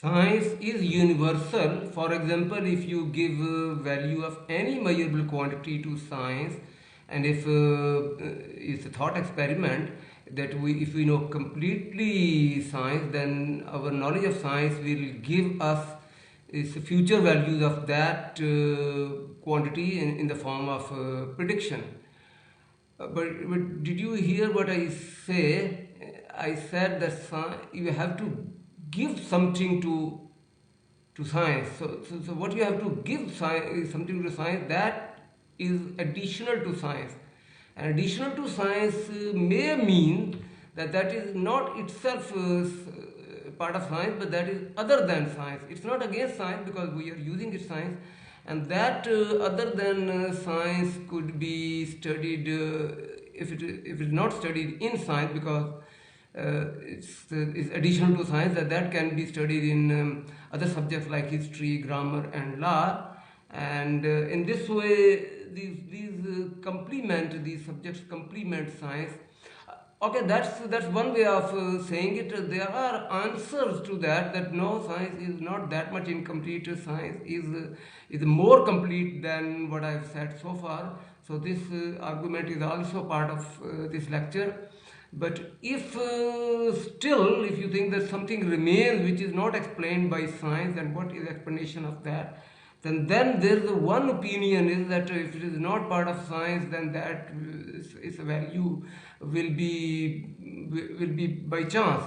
Science is universal. For example, if you give a value of any measurable quantity to science, and if it's a thought experiment that if we know completely science, then our knowledge of science will give us is future values of that quantity in the form of prediction. But did you hear what I say? I said that you have to give something to science. So what you have to give science, something to science that is additional to science. And additional to science may mean that that is not itself part of science, but that is other than science. It's not against science because we are using it science, and that other than science could be studied if it is not studied in science because it's additional to science, that can be studied in other subjects like history, grammar, and law. And in this way, these subjects complement science. Okay, that's one way of saying it. There are answers to that. That no, science is not that much incomplete. Science is more complete than what I've said so far. So this argument is also part of this lecture. But if still, if you think that something remains which is not explained by science, and what is explanation of that, then there is one opinion is that if it is not part of science, then that its value will be by chance.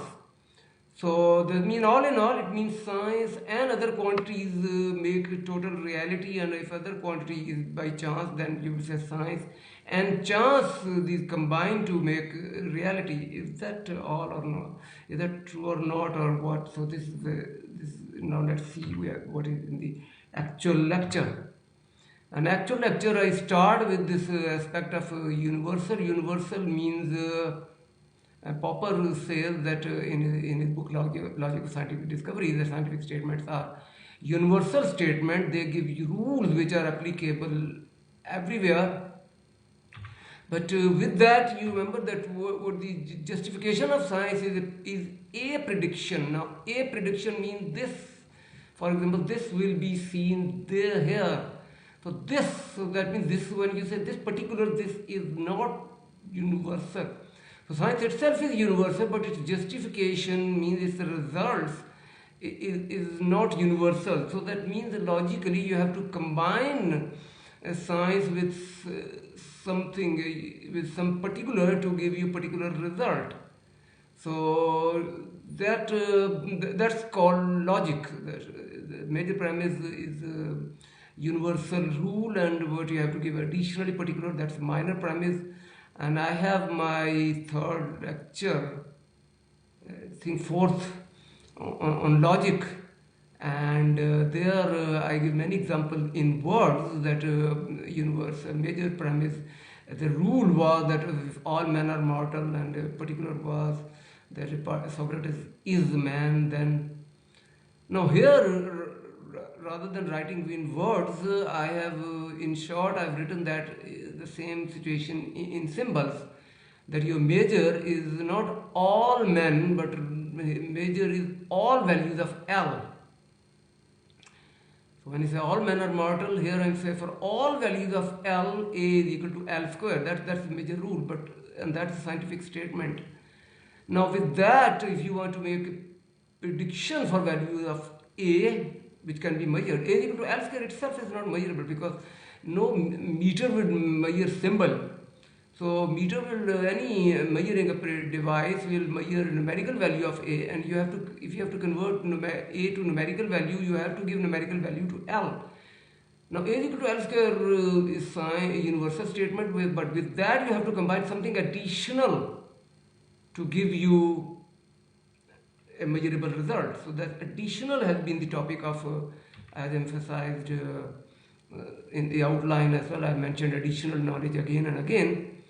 So that means all in all, it means science and other quantities make total reality, and if other quantity is by chance, then you will say science and chance these combine to make reality. Is that all or not? Is that true or not, or what? So this is now let's see what is in the actual lecture. An actual lecture, I start with this aspect of universal. Universal means Popper says that in his book Logic of Scientific Discovery, the scientific statements are universal statements. They give you rules which are applicable everywhere. But with that, you remember that what the justification of science is a prediction. Now, a prediction means this. For example, this will be seen there, here. So that means this, when you say this particular, this is not universal. So science itself is universal, but its justification means its results is not universal. So that means that logically you have to combine science with something, with some particular to give you particular result. So that's called logic. The major premise is universal rule, and what you have to give additionally particular, that's minor premise. And I have my third lecture, I think fourth, on logic, and there I give many examples in words that universe, major premise, the rule was that if all men are mortal, and particular was that Socrates is man, then now here rather than writing in words, I have in short I've written that the same situation in symbols, that your major is not all men, but major is all values of L. So when you say all men are mortal, here I say for all values of L, A is equal to L square. That's the major rule, and that's a scientific statement. Now with that, if you want to make a prediction for values of A, which can be measured, A is equal to L square itself is not measurable because no meter will measure symbol. So meter will, any measuring device will measure numerical value of A, and you have to, if you have to convert A to numerical value, you have to give numerical value to L. Now A is equal to L square is a universal statement, but with that you have to combine something additional to give you a measurable result. So that additional has been the topic of, as emphasized in the outline as well. I mentioned additional knowledge again and again.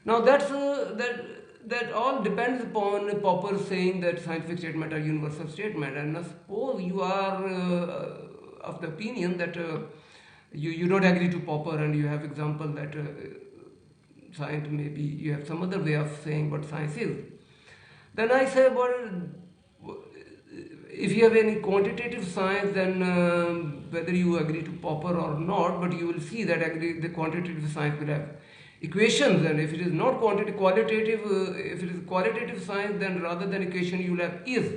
Now that all depends upon Popper saying that scientific statements are universal statements. And now suppose you are of the opinion that you don't agree to Popper, and you have example that science maybe you have some other way of saying what science is. Then I say, well, if you have any quantitative science, then whether you agree to Popper or not, but you will see that the quantitative science will have equations, and if it is not qualitative, if it is qualitative science, then rather than equation you will have is.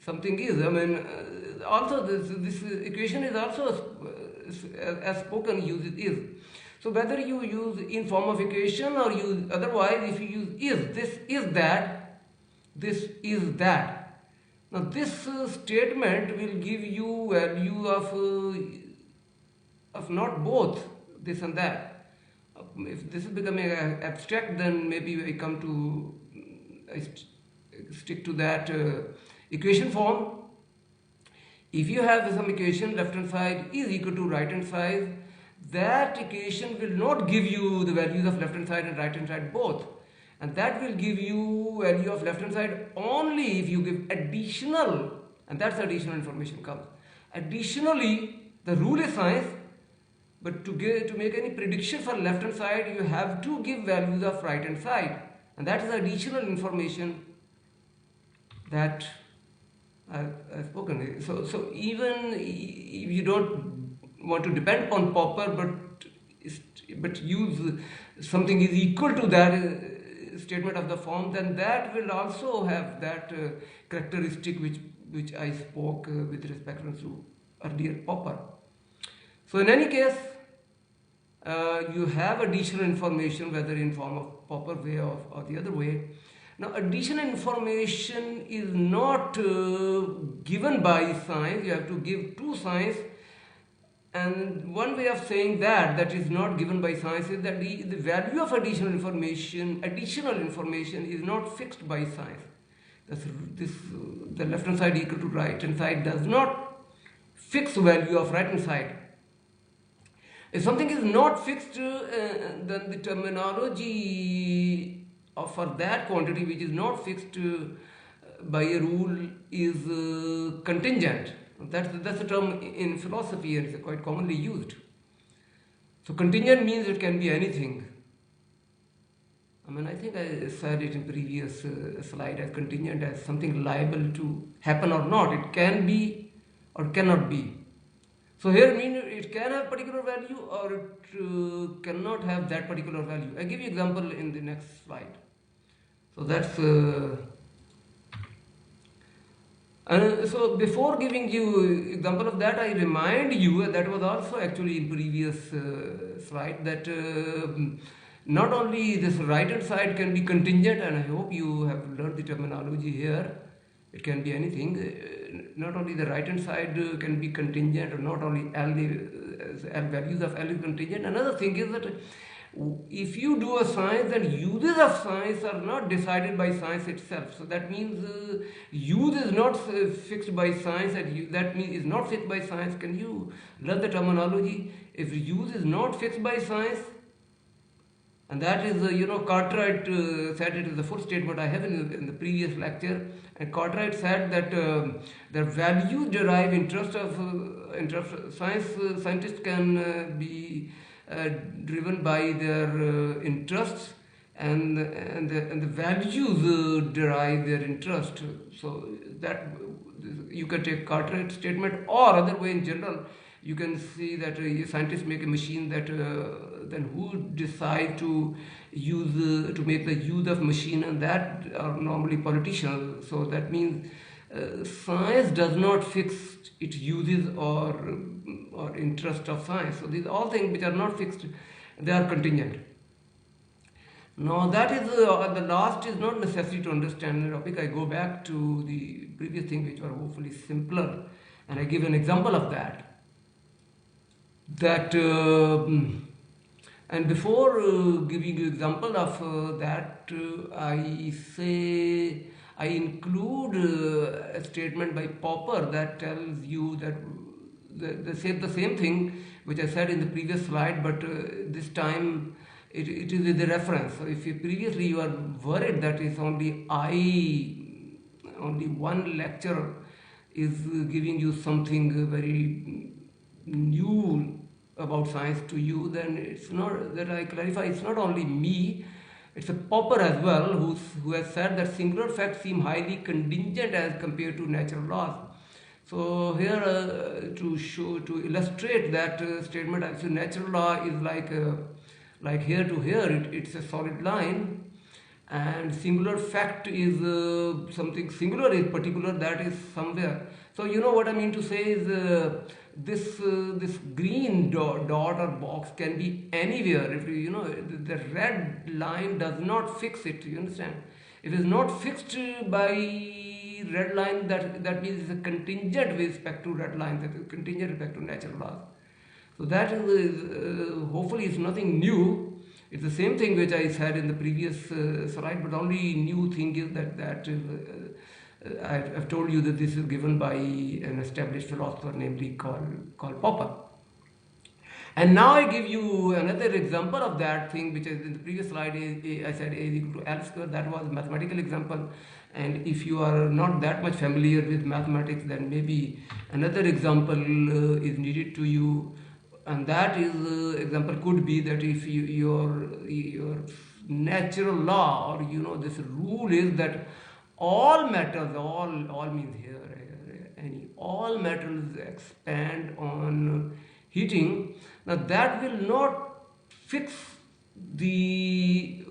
Something is. I mean, also this equation is also as spoken uses is. So whether you use in form of equation or use otherwise, if you use is, this is that, this is that. Now this statement will give you value of not both this and that. If this is becoming abstract, then maybe I come to stick to that equation form. If you have some equation, left hand side is equal to right hand side, that equation will not give you the values of left hand side and right hand side both. And that will give you value of left hand side only if you give additional, and that's additional information comes. Additionally, the rule is science, but to make any prediction for left hand side, you have to give values of right hand side, and that is additional information that I've spoken. So even if you don't want to depend upon Popper, but use something is equal to that statement of the form, then that will also have that characteristic which I spoke with respect to earlier Popper. So in any case, you have additional information, whether in form of Popper way or the other way. Now additional information is not given by science, you have to give to science. And one way of saying that is not given by science is that the value of additional information is not fixed by science. The left hand side equal to right hand side does not fix value of right hand side. If something is not fixed, then the terminology for that quantity which is not fixed by a rule is contingent. That's a term in philosophy, and it's quite commonly used. So contingent means it can be anything. I mean, I think I said it in previous slide as contingent as something liable to happen or not. It can be or cannot be. So here means it can have particular value or it cannot have that particular value. I give you example in the next slide. So that's so before giving you example of that, I remind you that was also actually in previous slide that not only this right hand side can be contingent, and I hope you have learned the terminology here. It can be anything. Not only the right hand side can be contingent, or not only L values of L is contingent. Another thing is that if you do a science, then uses of science are not decided by science itself. So that means use is not fixed by science, that means is not fixed by science. Can you learn the terminology? If use is not fixed by science, and that is, Cartwright said it is the full statement I have in the previous lecture. And Cartwright said that the value derived interest of scientists can be driven by their interests, and the values derive their interest. So that you can take Cartwright's statement, or other way in general. You can see that scientists make a machine that then who decide to use to make the use of machine, and that are normally politicians. So that means science does not fix its uses or interest of science. So these all things which are not fixed, they are contingent. Now that is the last is not necessary to understand the topic. I go back to the previous thing which were hopefully simpler, and I give an example of that. And before giving you example of that, I say I include a statement by Popper that tells you that they say the same thing which I said in the previous slide, but this time it is with the reference. So if previously you are worried that it's only one lecture is giving you something very new about science to you, then it's not, that I clarify, it's not only me It's a Popper as well who has said that singular facts seem highly contingent as compared to natural laws. So here to illustrate that statement, actually natural law is like here to here, it's a solid line, and singular fact is something singular is particular, that is somewhere. So you know what I mean to say is this green dot or box can be anywhere. If you know the red line does not fix it, you understand? If it is not fixed by red line, that means it's a contingent with respect to red line, that is contingent with respect to natural laws. So that is hopefully it's nothing new. It's the same thing which I said in the previous slide, but only new thing is that is, I've told you that this is given by an established philosopher, namely Karl Popper. And now I give you another example of that thing, which is in the previous slide. I said A is equal to L square. That was a mathematical example. And if you are not that much familiar with mathematics, then maybe another example is needed to you. And that is example could be that if your natural law, or you know this rule is that all metals, all means here any, all metals expand on heating. Now that will not fix the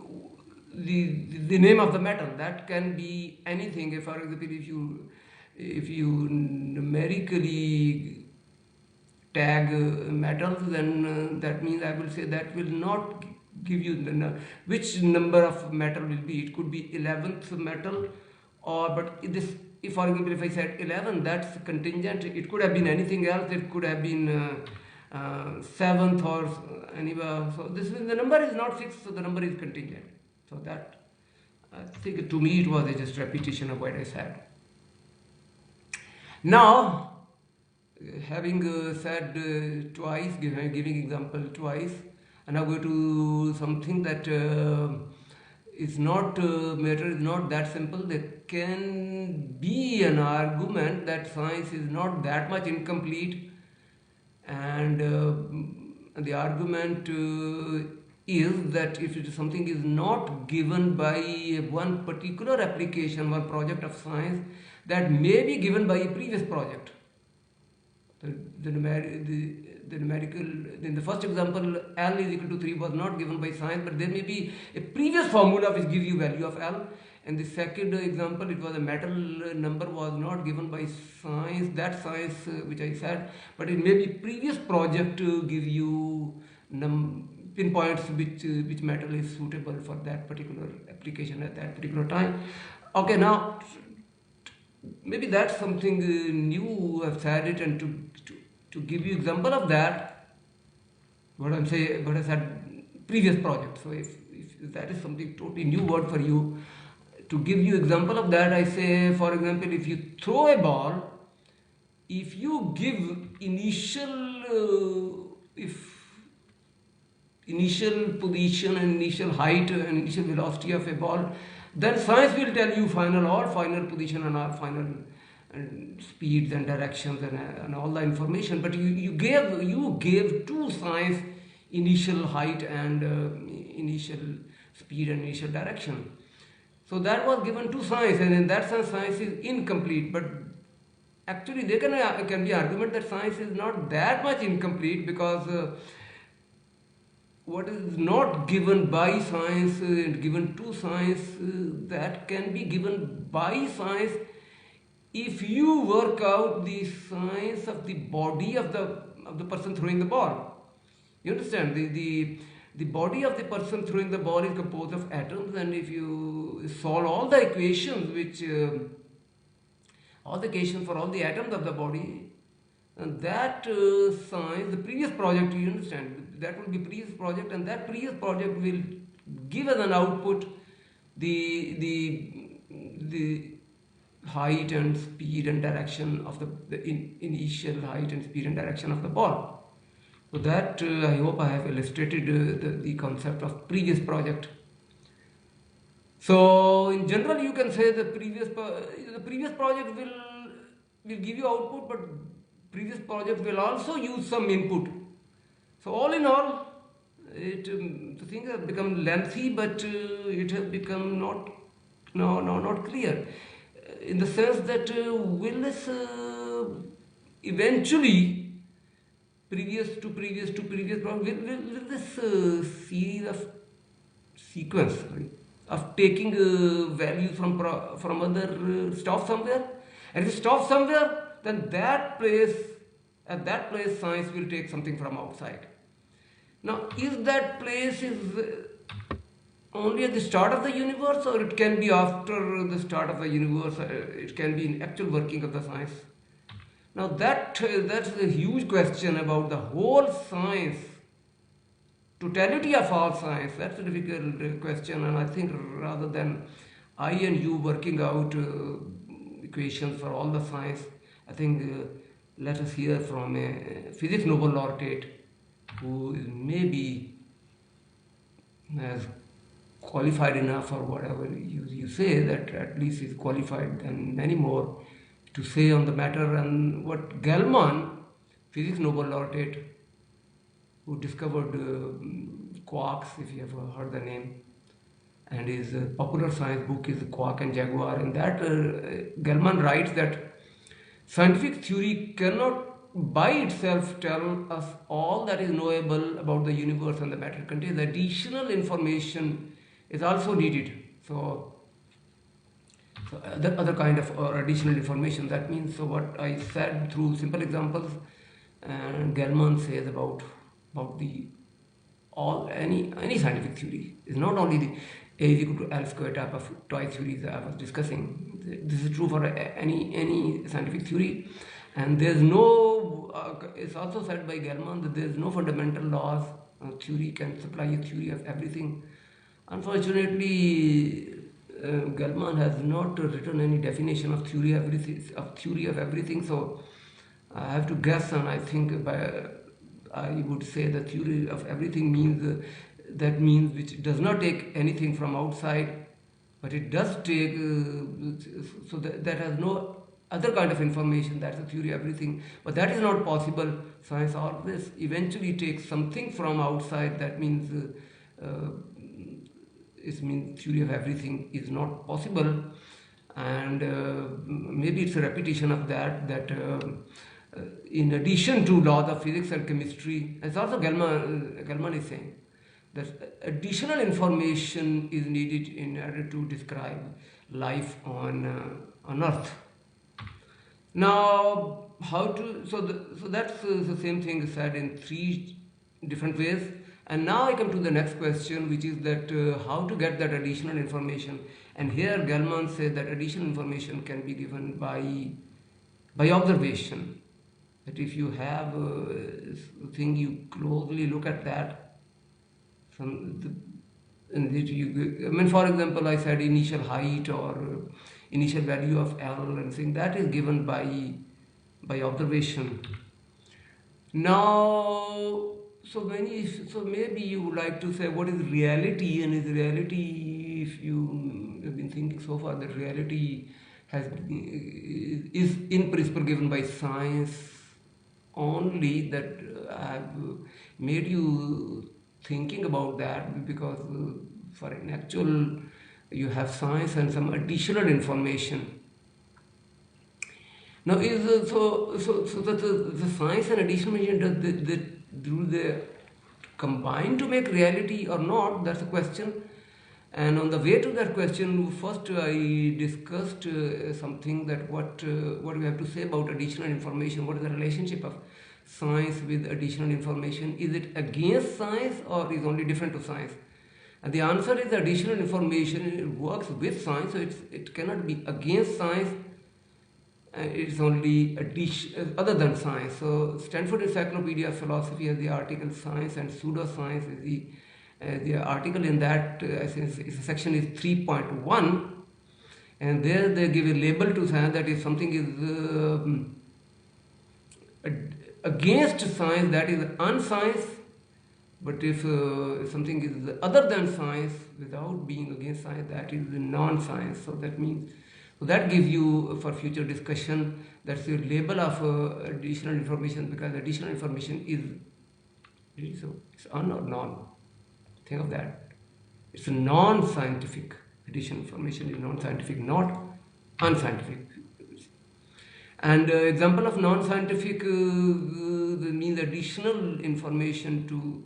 the name of the metal. That can be anything. If, for example, if you numerically tag metals, then that means I will say that will not give you which number of metal will be. It could be 11th metal, or but this, if for example if I said 11, that's contingent. It could have been anything else. It could have been 7th or anywhere. So this is, the number is not fixed, so the number is contingent. So that, I think to me it was just repetition of what I said. Now, having said twice, giving example twice, and now go to something that is not matter is not that simple. There can be an argument that science is not that much incomplete, and the argument is that if something is not given by one particular application, one project of science, that may be given by a previous project. The numerical, in the first example, L is equal to 3 was not given by science, but there may be a previous formula which gives you value of L. And the second example, it was a metal number was not given by science, that science which I said, but it may be previous project give you pinpoints which metal is suitable for that particular application at that particular time. Okay, now maybe that's something new. I've said it, and to give you example of that, what I'm saying, what I said previous project. So if that is something totally new word for you, to give you example of that, I say, for example, if you throw a ball, if you give initial position and initial height and initial velocity of a ball, then science will tell you final position and all final speeds and directions and all the information. But you gave to science initial height and initial speed and initial direction. So that was given to science, and in that sense science is incomplete. But actually there can be argument that science is not that much incomplete, because what is not given by science and given to science, that can be given by science if you work out the science of the body of the person throwing the ball. You understand? The body of the person throwing the ball is composed of atoms, and if you solve all the equations for all the atoms of the body, and that science, the previous project, you understand, that will be previous project, and that previous project will give as an output the height and speed and direction of the initial height and speed and direction of the ball. So that I hope I have illustrated the concept of previous project. So in general, you can say the previous project will give you output, but previous project will also use some input. So all in all, the thing has become lengthy, but it has become not clear. In the sense that will this eventually, previous problem, will this series of sequence, sorry, of taking values from other stop somewhere, and if it stops somewhere, then at that place science will take something from outside. Now, is that place is only at the start of the universe, or it can be after the start of the universe? It can be in actual working of the science. Now, that's a huge question about the whole science, totality of all science. That's a difficult question, and I think rather than I and you working out equations for all the science, I think let us hear from a physics Nobel laureate who is maybe as qualified enough, or whatever you say, that at least is qualified than many more to say on the matter. And what Gell-Mann, physics Nobel laureate, who discovered quarks, if you have heard the name, and his popular science book is Quark and Jaguar. In that, Gell-Mann writes that scientific theory cannot by itself tell us all that is knowable about the universe and the matter contains. Additional information is also needed. So other kind of additional information. That means, so what I said through simple examples, and Gell-Mann says about the any scientific theory is not only the A is equal to L square type of toy theories I was discussing. This is true for any scientific theory, and there's no. It's also said by Gell-Mann that there's no fundamental laws. Theory can supply a theory of everything. Unfortunately, Gell-Mann has not written any definition of theory of everything. So I have to guess, and I think I would say the theory of everything means that means which does not take anything from outside, but it does take so that has no other kind of information. That's the theory of everything, but that is not possible. Science always eventually takes something from outside. That means it means theory of everything is not possible, and maybe it's a repetition of that in addition to laws of physics and chemistry, as also Gell-Mann is saying, that additional information is needed in order to describe life on Earth. Now, so that's the same thing said in three different ways. And now I come to the next question, which is that how to get that additional information. And here Gell-Mann said that additional information can be given by observation. That if you have a thing, you closely look at that. For example, I said initial height or initial value of L, and saying that is given by observation. Now, so maybe you would like to say what is reality, and is reality, if you have been thinking so far that reality is in principle given by science only, that I have made you thinking about that, because for an actual you have science and some additional information. Now, is so that the science and additional information, do they combine to make reality or not? That's a question. And on the way to that question, first I discussed something, that what we have to say about additional information. What is the relationship of science with additional information? Is it against science, or is only different to science? And the answer is additional information works with science, so it cannot be against science. It's only other than science. So Stanford Encyclopedia of Philosophy has the article "Science and Pseudoscience." Is the article in that section is 3.1, and there they give a label to science, that if something is against science, that is unscience. But if something is other than science, without being against science, that is non-science. So that means, so that gives you for future discussion, that's your label of additional information, because additional information is so it's un or non. Think of that. It's a non-scientific. Additional information is non-scientific, not unscientific. And example of non-scientific means additional information to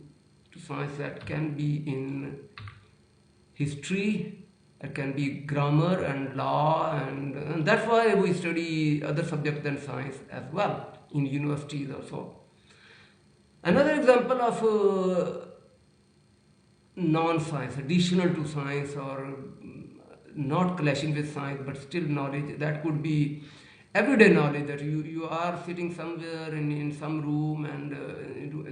science that can be in history, it can be grammar and law, and that's why we study other subjects than science as well in universities also. Another example of non-science, additional to science, or not clashing with science but still knowledge, that could be everyday knowledge, that you are sitting somewhere in some room, and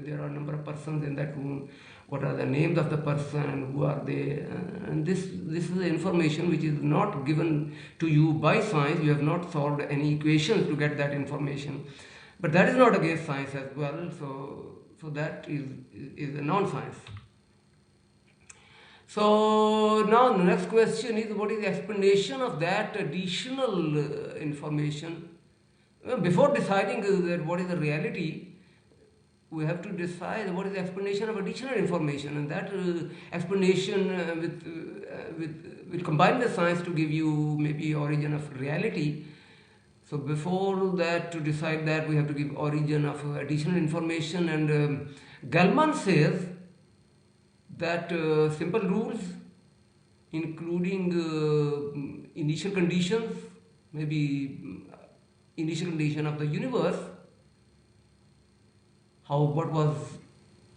there are a number of persons in that room. What are the names of the person, who are they, and this is the information which is not given to you by science. You have not solved any equations to get that information, but that is not against science as well. So that is a non-science. So now the next question is, what is the explanation of that additional information? Before deciding that what is the reality, we have to decide what is the explanation of additional information, and that explanation will combine the science to give you maybe origin of reality. So before that, to decide that, we have to give origin of additional information, and Gell-Mann says that simple rules, including initial conditions, maybe initial condition of the universe, what was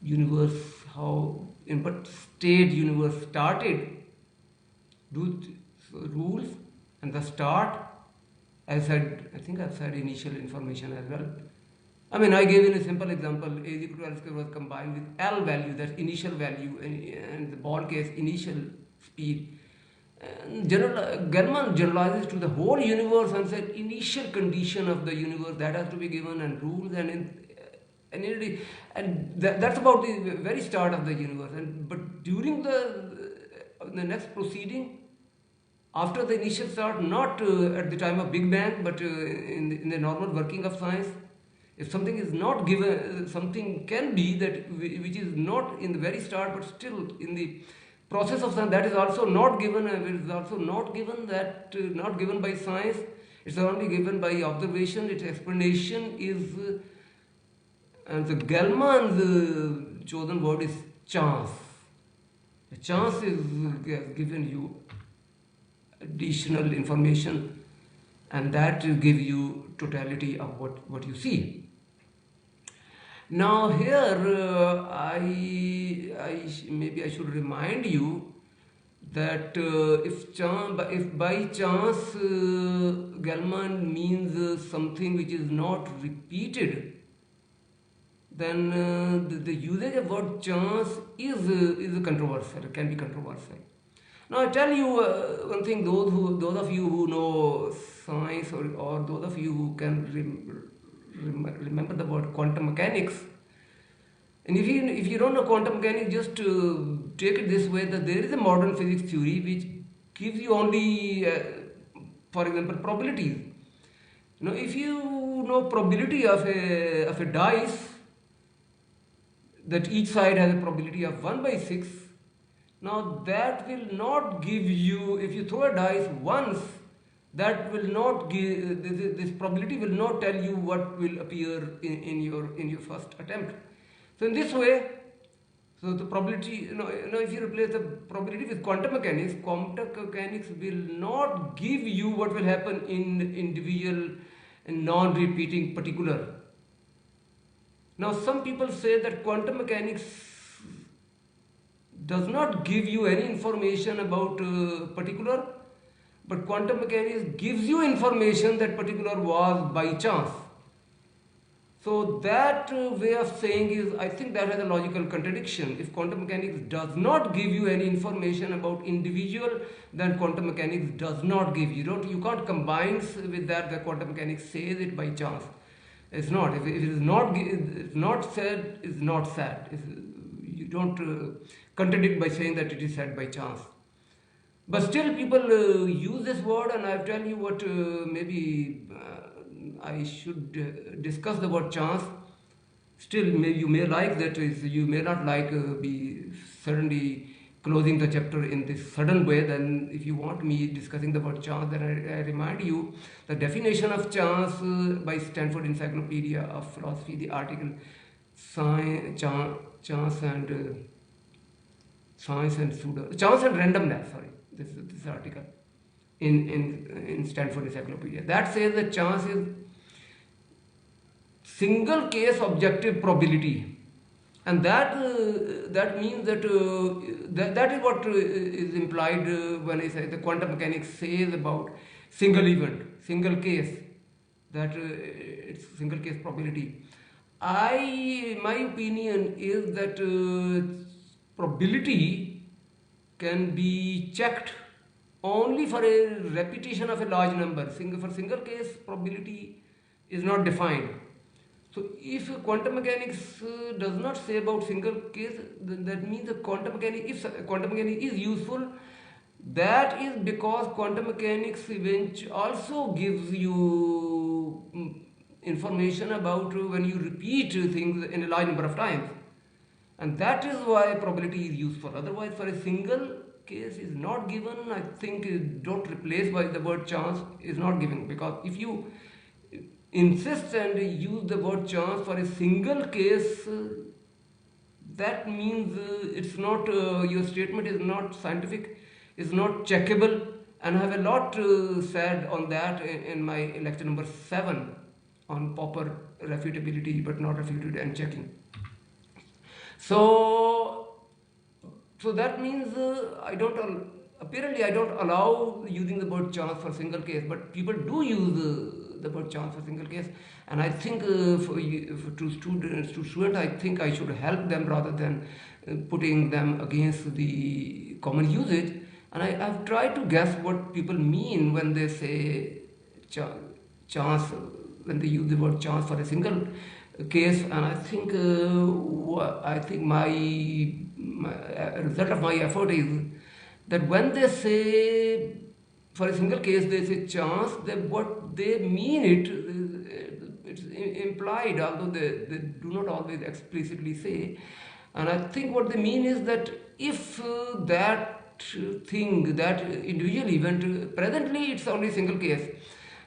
universe, how in what state universe started, rules, and the start. I think I've said initial information as well. I mean, I gave in a simple example, A is equal to L square was combined with L value, that's initial value, and the ball case, initial speed. And Gell-Mann generalizes to the whole universe and said initial condition of the universe, that has to be given, and rules, and that's about the very start of the universe. But during the next proceeding, after the initial start, not at the time of Big Bang, but in the normal working of science, if something is not given, something can be that which is not in the very start, but still in the process of science, that is also not given. It is also not given, that not given by science. It's only given by observation. Its explanation is, and the Gell-Mann's chosen word is chance. The chance is given you additional information, and that will give you totality of what you see. Now here maybe I should remind you that if by chance Gell-Mann means something which is not repeated, then the usage of word chance is controversial, can be controversial. Now I tell you one thing, those of you who know science, or those of you who can remember the word quantum mechanics, and if you don't know quantum mechanics, just take it this way, that there is a modern physics theory which gives you only, for example, probabilities. Now if you know probability of a dice, that each side has a probability of 1/6, now that will not give you, if you throw a dice once, that will not give, this probability will not tell you what will appear in your first attempt. So in this way, so the probability, if you replace the probability with quantum mechanics will not give you what will happen in individual and non-repeating particular. Now some people say that quantum mechanics does not give you any information about particular, but quantum mechanics gives you information that particular was by chance. So that way of saying is, I think that has a logical contradiction. If quantum mechanics does not give you any information about individual, then quantum mechanics does not give you. You can't combine with that quantum mechanics says it by chance. It's not. If it is not said, it's not said. You don't contradict by saying that it is said by chance. But still people use this word, and I'll tell you what, maybe I should discuss the word chance. Still, you may like that, you may not like be suddenly closing the chapter in this sudden way, then if you want me discussing the word chance, then I remind you the definition of chance by Stanford Encyclopedia of Philosophy, the article chance and chance and randomness. Sorry, this article in Stanford Encyclopedia that says that chance is single case objective probability, and that means that is what is implied when I say the quantum mechanics says about single event, single case, that it's single case probability. My opinion is that probability can be checked only for a repetition of a large number. For single case, probability is not defined. So if quantum mechanics does not say about single case, then that means the quantum mechanics, if quantum mechanics is useful, that is because quantum mechanics also gives you information about when you repeat things in a large number of times, and that is why probability is useful. Otherwise, for a single case is not given, I think don't replace by the word chance is not given, because if you insist and use the word chance for a single case, that means it's not your statement is not scientific, is not checkable, and I have a lot said on that in my lecture number 7 on Popper refutability but not refuted and checking. So that means apparently I don't allow using the word chance for single case, but people do use the word chance for single case, and I think to students, I think I should help them rather than putting them against the common usage. And I've tried to guess what people mean when they say chance, when they use the word chance for a single case, and I think my result of my effort is that when they say for a single case they say chance, what they mean it's implied, although they do not always explicitly say. And I think what they mean is that if that thing, that individual event, presently it's only single case,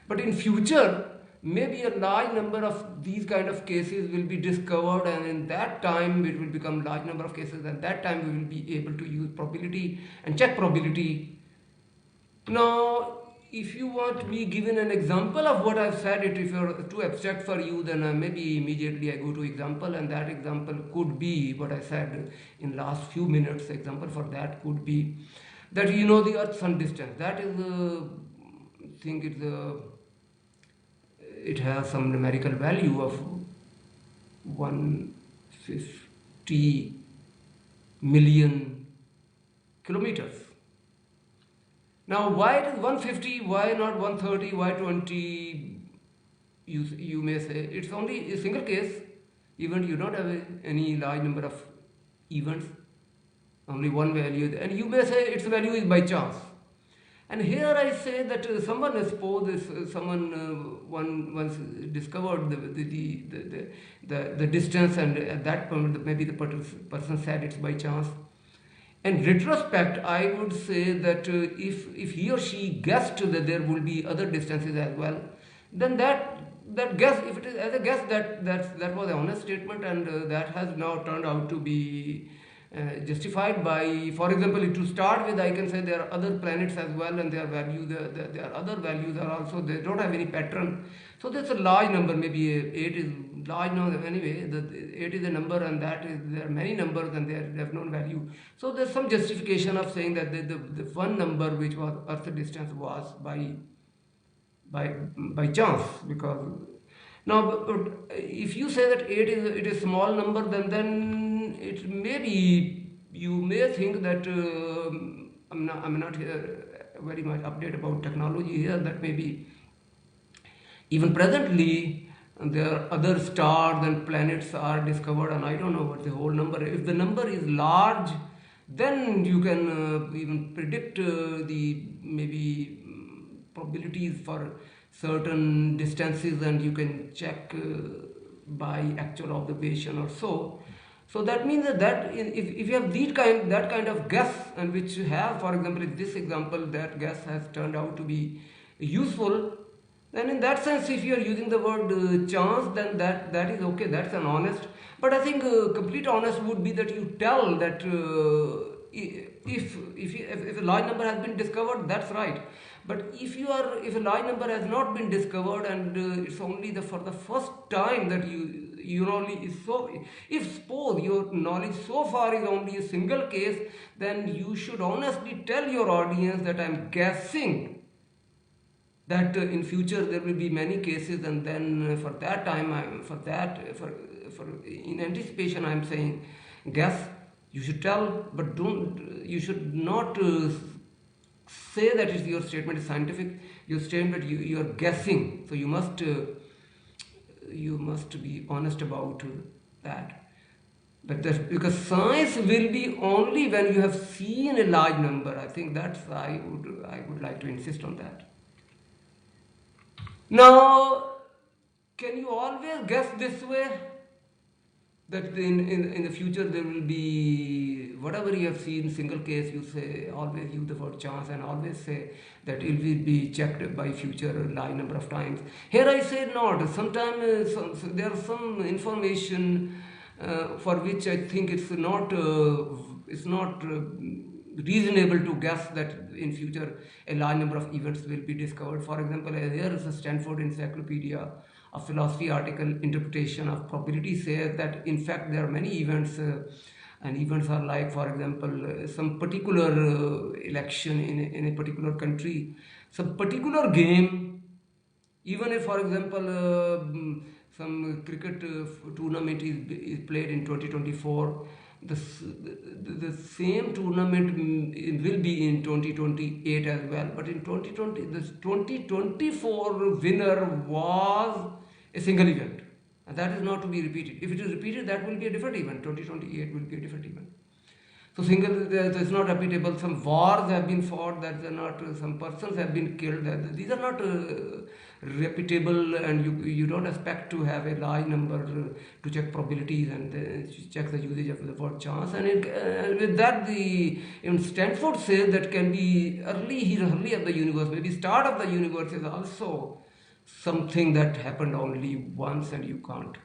but in future maybe a large number of these kind of cases will be discovered, and in that time it will become large number of cases, and that time we will be able to use probability and check probability. Now, if you want me given an example of what I've said, if you're too abstract for you, then maybe immediately I go to example, and that example could be what I said in last few minutes. Example for that could be that the Earth-Sun distance. That is I think it has some numerical value of 150 million kilometers. Now, why it is 150? Why not 130? Why 20? You may say it's only a single case event. You don't have any large number of events, only one value, and you may say its value is by chance. And here I say that someone once discovered the distance, and at that point maybe the person said it's by chance. In retrospect, I would say that if he or she guessed that there will be other distances as well, then that guess, if it is as a guess, that was an honest statement, and that has now turned out to be justified by, for example, to start with, I can say there are other planets as well, and their value, their other values are also, they don't have any pattern. So that's a large number, maybe 8 is large number anyway, 8 is a number, and there are many numbers and they have no value. So there's some justification of saying that the one number which was Earth distance was by chance, because now but if you say that 8 is a small number, then it may be, you may think that I'm not very much updated about technology here, that maybe even presently there are other stars and planets are discovered, and I don't know what the whole number. If the number is large, then you can even predict the maybe probabilities for certain distances, and you can check by actual observation or so. So that means if you have that kind of guess, and which you have, for example, in this example, that guess has turned out to be useful, then in that sense, if you are using the word chance, then that is okay. That's an honest. But I think complete honest would be that you tell that if a large number has been discovered, that's right. But if a large number has not been discovered, and it's only for the first time that you only is so, if suppose your knowledge so far is only a single case, then you should honestly tell your audience that I'm guessing that in future there will be many cases, and then for that time for in anticipation I'm saying guess. You should tell, but don't, you should not say that your statement is scientific. Your statement, you are guessing, so you must be honest about that. But because science will be only when you have seen a large number. I think that's, I would like to insist on that. Now, can you always guess this way? That in the future there will be whatever you have seen single case, you say, always use the word chance, and always say that it will be checked by future large number of times. Here I say not. Sometimes there is some information for which I think it's not reasonable to guess that in future a large number of events will be discovered. For example, here is a Stanford Encyclopedia of Philosophy article, interpretation of probability says that in fact there are many events, and events are like, for example, some particular election in a particular country, some particular game. Even if, for example, some cricket tournament is played in 2024, the same tournament will be in 2028 as well. But in 2020, this 2024 winner was a single event, and that is not to be repeated. If it is repeated, that will be a different event. 2028 will be a different event. So single, it's not repeatable. Some wars have been fought, that are not, some persons have been killed. These are not repeatable, and you don't expect to have a large number to check probabilities and check the usage of the word chance. And with that, even Stanford says that can be early of the universe, maybe start of the universe is also something that happened only once, and you can't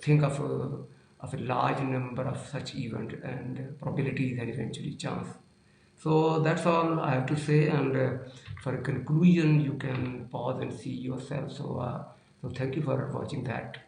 think of a large number of such events and probabilities and eventually chance. So that's all I have to say, and for a conclusion you can pause and see yourself. So thank you for watching that.